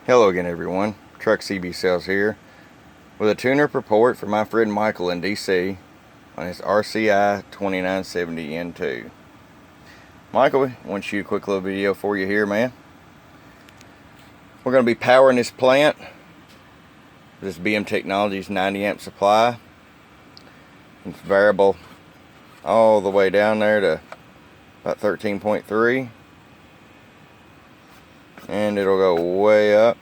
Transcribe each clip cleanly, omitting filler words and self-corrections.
Hello again everyone, Truck CB Sales here with a tune-up report for my friend Michael in DC on his RCI-2970N2. Michael, I want to shoot a quick little video for you here, man. We're going to be powering this plant. This BM Technologies 90 amp supply. It's variable all the way down there to about 13.3. And it'll go way up.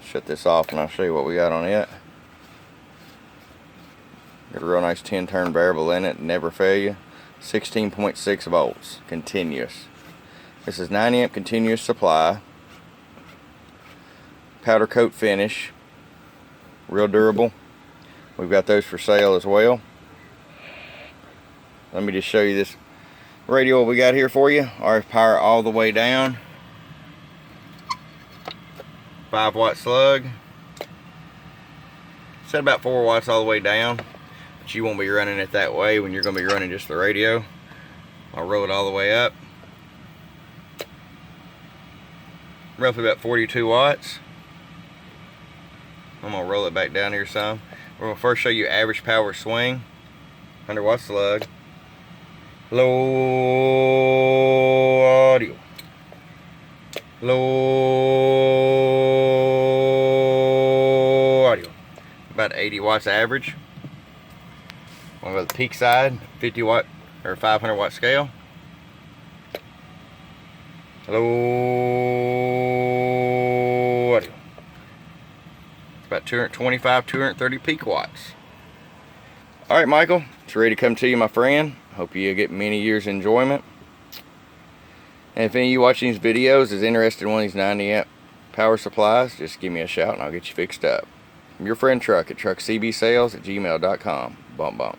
Shut this off and I'll show you what we got on it. Got a real nice 10-turn variable in it, never fail you. 16.6 volts, continuous. This is 90 amp continuous supply. Powder coat finish. Real durable. We've got those for sale as well. Let me just show you this radio we got here for you. RF power all the way down. 5-watt slug. Set about 4 watts all the way down, but you won't be running it that way when you're going to be running just the radio. I'll roll it all the way up. Roughly about 42 watts. I'm going to roll it back down here some. We're going to first show you average power swing. 100-watt slug. Low audio. Low audio. About 80 watts average. We'll go to the peak side, 50 watt or 500 watt scale. Low audio. It's about 225, 230 peak watts. Alright, Michael, it's ready to come to you, my friend. Hope you get many years enjoyment. And if any of you watching these videos is interested in one of these 90 amp power supplies, just give me a shout and I'll get you fixed up. I'm your friend Truck at truckcbsales@gmail.com. Bump bump.